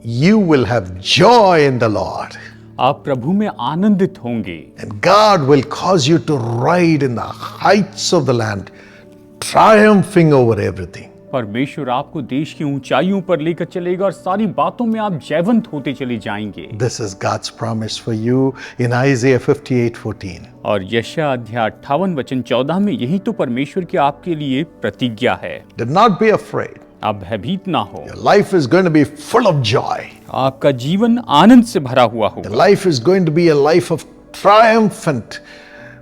you will have joy in the Lord. आप प्रभु में आनंदित होंगे And God will cause you to ride in the heights of the land, triumphing over everything. परमेश्वर आपको देश की ऊंचाइयों पर लेकर चलेगा और सारी बातों में आप जयवंत होते चले जाएंगे। This is God's promise for you in Isaiah 58:14. और यशायाह अध्याय 58 वचन 14 में यही तो परमेश्वर की आपके लिए प्रतिज्ञा है। Do not be afraid. आप भयभीत ना हो। Your life is going to be full of joy. आपका जीवन आनंद से भरा हुआ Your होगा life is going to be a life of triumphant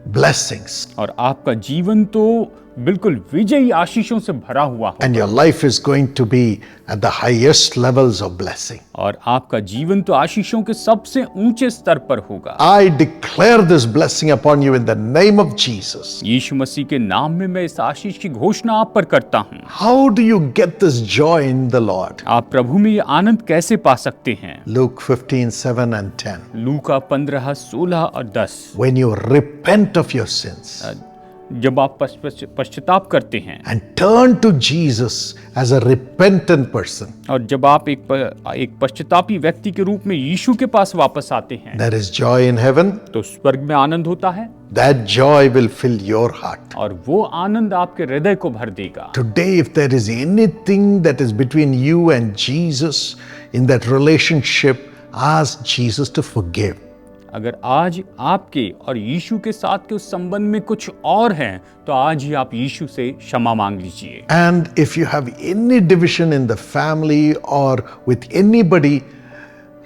blessings. और आपका जीवन तो बिल्कुल विजयी आशीषों से भरा हुआ होगा And your life is going to be at the highest levels of blessing. और आपका जीवन तो आशीषों के सबसे ऊंचे स्तर पर होगा। I declare this blessing upon you in the name of Jesus. यीशु मसीह के नाम में मैं इस आशीष की घोषणा आप पर करता हूँ। How do you get this joy in the Lord? आप प्रभु में ये आनंद कैसे पा सकते हैं? Luke 15:7 and 10. लूका 15, 16 और 10। When you repent of your sins जब आप पश्चाताप करते हैं and turn to Jesus as a repentant person, और जब आप एक पश्चातापी व्यक्ति के रूप में यीशु के पास वापस आते हैं there is joy in heaven. तो स्वर्ग में आनंद होता है That joy will fill your heart. और वो आनंद आपके हृदय को भर देगा। Today, if there is anything that is between you and Jesus in that relationship, ask Jesus to forgive. अगर आज आपके और यीशु के साथ के उस संबंध में कुछ और है तो आज ही आप यीशु से क्षमा मांग लीजिए। And if you have any division in the family or with anybody,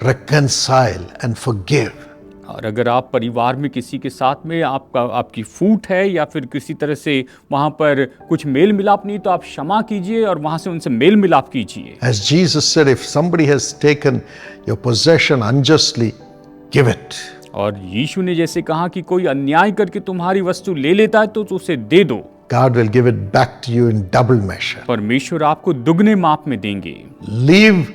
reconcile and forgive. और अगर आप परिवार में किसी के साथ में आपकी फूट है या फिर किसी तरह से वहां पर कुछ मेल मिलाप नहीं तो आप क्षमा कीजिए और वहां से उनसे मेल मिलाप कीजिए। As Jesus said, if somebody has taken your possession unjustly, give it. और यीशु ने जैसे कहा कि कोई अन्याय करके तुम्हारी वस्तु ले लेता है तो उसे दे दो। God will give it back to you in double measure. परमेश्वर आपको दुगने माप में देंगे। Leave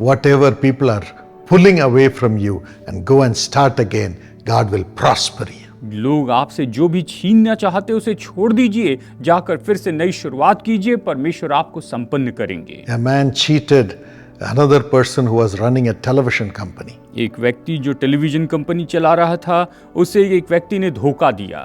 whatever people are pulling away from you and go and start again. God will prosper you. लोग आपसे जो भी छीनना चाहते उसे छोड़ दीजिए, जाकर फिर से नई शुरुआत कीजिए, परमेश्वर आपको संपन्न करेंगे। A man cheated another person who was running a television company. एक व्यक्ति जो टेलीविजन कंपनी चला रहा था उसे एक व्यक्ति ने धोखा दिया।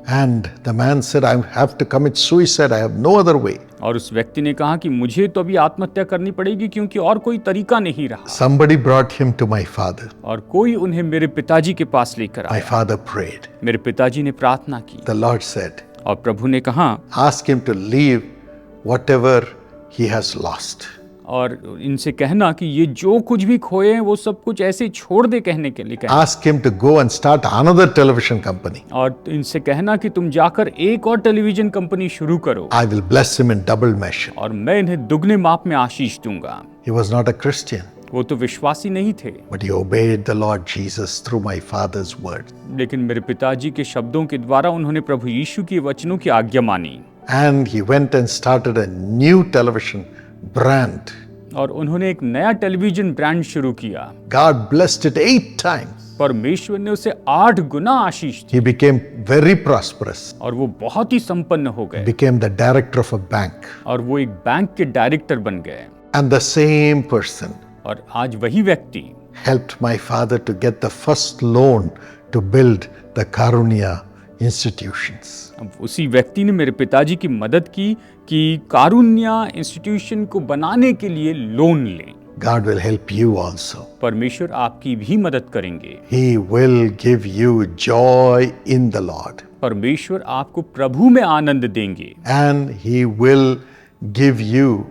And the man said, I have to commit suicide. I have no other way. और उस व्यक्ति ने कहा कि मुझे तो अभी आत्महत्या करनी पड़ेगी क्योंकि और कोई तरीका नहीं रहा। Somebody brought him to my father. और कोई उन्हें मेरे पिताजी के पास लेकर My आया। father prayed. मेरे पिताजी ने प्रार्थना की The Lord said, और प्रभु ने कहा ask him to leave whatever he has lost. और इनसे कहना कि ये जो कुछ भी खोए हैं वो सब कुछ ऐसे छोड़ दे, कहने के लिए कहना। Ask him to go and start another television company. और इनसे कहना कि तुम जाकर एक और टेलीविजन कंपनी शुरू करो I will bless him in double measure. और मैं इन्हें दुगने माप में आशीष दूंगा। He was not a Christian, वो तो विश्वासी नहीं थे, but he obeyed the Lord Jesus through my father's word. लेकिन मेरे पिताजी के शब्दों के द्वारा उन्होंने प्रभु यीशु के वचनों की आज्ञा मानी। And he went and started a new television brand. और उन्होंने एक नया टेलीविजन ब्रांड शुरू किया। God blessed it 8 times. परमेश्वर ने उसे 8 गुना आशीष दी He became very prosperous. और वो बहुत ही संपन्न हो गए Became the director of a bank. और वो एक बैंक के डायरेक्टर बन गए। And the same person और आज वही व्यक्ति helped my father to get the first loan to build the Karunya institutions. अब उसी व्यक्ति ने मेरे पिताजी की मदद की कि कारुण्या इंस्टीट्यूशन को बनाने के लिए लोन लें। God will help you also. परमेश्वर आपकी भी मदद करेंगे। He will give you joy in the Lord. परमेश्वर आपको प्रभु में आनंद देंगे। And He will give you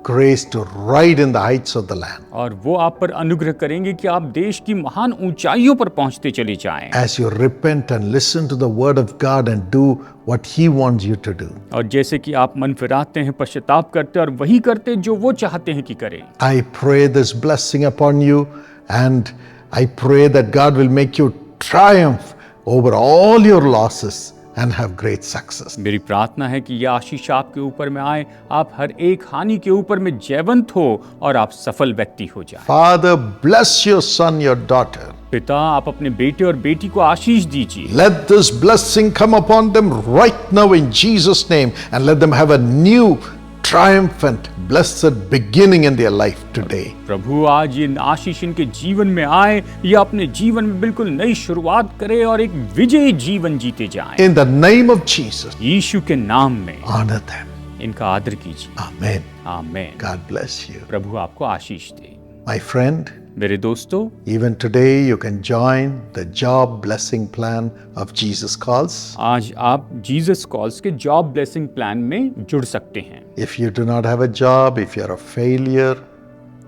grace to ride in the heights of the land. और वो आप पर अनुग्रह करेंगे कि आप देश की महान ऊंचाइयों पर पहुंचते चले जाएं। As you repent and listen to the word of God and do what He wants you to do. और जैसे कि आप मन फिराते हैं, पश्चाताप करते हैं और वही करते जो वो चाहते हैं कि करें। I pray this blessing upon you, and I pray that God will make you triumph over all your losses and have great success. मेरी प्रार्थना है कि यह आशीष आपके ऊपर में आए, आप हर एक हानि के ऊपर में जयवंत हो और आप सफल व्यक्ति हो जाए। Father, bless your son, your daughter. पिता, आप अपने बेटे और बेटी को आशीष दीजिए। Let this blessing come upon them right now in Jesus' name, and let them have a new triumphant, blessed beginning in their life today. प्रभु आज ये आशीष इनके जीवन में आए, ये अपने जीवन में बिल्कुल नई शुरुआत करे और एक विजयी जीवन जीते जाएं। In the name of Jesus, यीशु के नाम में honor them. इनका आदर कीजिए। Amen. Amen. God bless you. प्रभु आपको आशीष दे। My friend, मेरे दोस्तों, even today you can join the job blessing plan of Jesus Calls. आज आप जीसस कॉल्स के जॉब ब्लेसिंग प्लान में जुड़ सकते हैं। If you do not have a job, if you are a failure,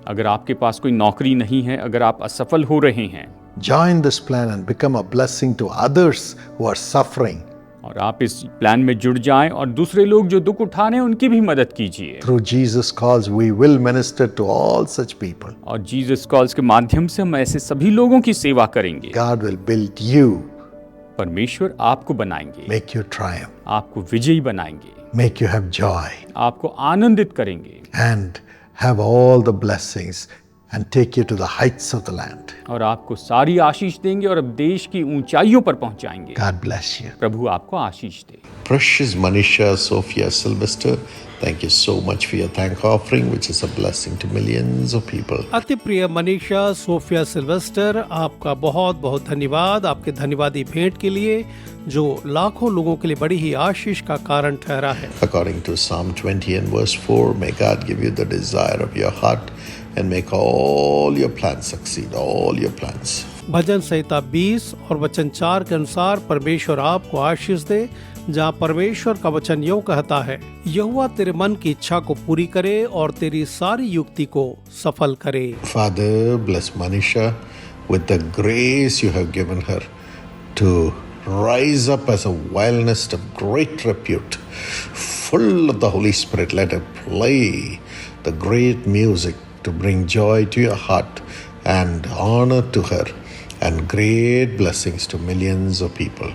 अगर आपके पास कोई नौकरी नहीं है, अगर आप असफल हो रहे हैं, join this plan and become a blessing to others who are suffering. और आप इस प्लान में जुड़ जाएं और दूसरे लोग जो दुख उठा रहे हैं उनकी भी मदद कीजिए। Through Jesus Calls, we will minister to all such people. और जीसस कॉल्स के माध्यम से हम ऐसे सभी लोगों की सेवा करेंगे। God will build you, परमेश्वर आपको बनाएंगे, make you triumph, आपको विजयी बनाएंगे, make you have joy, आपको आनंदित करेंगे and have all the blessings and take you to the heights of the land. और आपको सारी आशीष देंगे और अब देश की ऊंचाइयों पर पहुंचाएंगे। God bless you. प्रभु आपको आशीष दे। Precious Manisha Sophia Sylvester, thank you so much for your thank offering, which is a blessing to millions of people. अति प्रिय मनीषा सोफिया सिल्वेस्टर, आपका बहुत बहुत धन्यवाद आपके धन्यवादी भेंट के लिए, जो लाखों लोगों के लिए बड़ी ही आशीष का कारण ठहरा है। According to Psalm 20 and verse 4, may God give you the desire of your heart and make all your plans succeed, all your plans. भजन संहिता 20 और वचन 4 के अनुसार परमेश्वर आपको आशीष दे, जहाँ परमेश्वर का वचन यूं कहता है, यहोवा तेरे मन की इच्छा को पूरी करे और तेरी सारी युक्ति को सफल करे। Father, bless Manisha with the grace you have given her to rise up as a violinist of great repute, full of the Holy Spirit. Let her play the great music to bring joy to your heart and honor to her and great blessings to millions of people.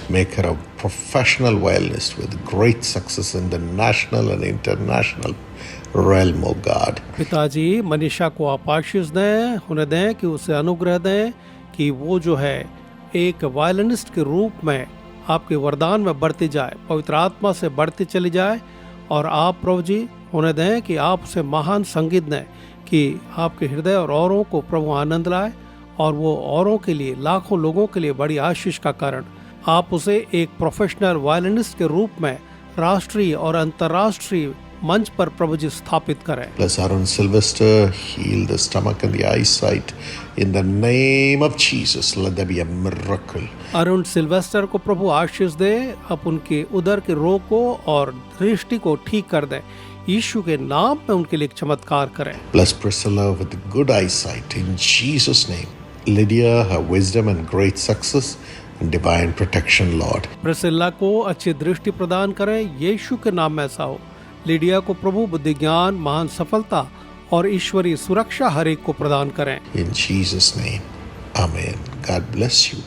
Make her a professional violinist with great success in the national and international realm, oh God. पिताजी, मनीषा को आप आशीष दें, उन्हें दें कि उसे अनुग्रह दें कि वो जो है एक वायलिनिस्ट के रूप में आपके वरदान में बढ़ती जाए, पवित्र आत्मा से बढ़ती चली जाए, और आप प्रभु जी उन्हें दें कि आप उसे महान संगीत दें कि आपके हृदय और औरों को प्रभु आनंद लाए, और वो औरों के लिए, लाखों लोगों के लिए बड़ी आशीष का कारण। आप उसे एक प्रोफेशनल वायलिनिस्ट के रूप में राष्ट्रीय और अंतर्राष्ट्रीय मंच पर प्रभु जी स्थापित करें। Bless Arun Sylvester, heal the stomach and the eyesight. In the name of Jesus, let there be a miracle. Arun Sylvester को प्रभु आशीष दे, अब उनके उदर के रोग को और दृष्टि को ठीक कर दें। यीशु के नाम में उनके लिए एक चमत्कार करें। Bless Priscilla with good eyesight in Jesus' name. Lydia, her wisdom and great success and divine protection, Lord. प्रिसिल्ला को अच्छी दृष्टि प्रदान करें, यीशु के नाम में ऐसा हो। लिडिया को प्रभु बुद्धि ज्ञान, महान सफलता और ईश्वरीय सुरक्षा हर एक को प्रदान करें। In Jesus' name, Amen. God bless you.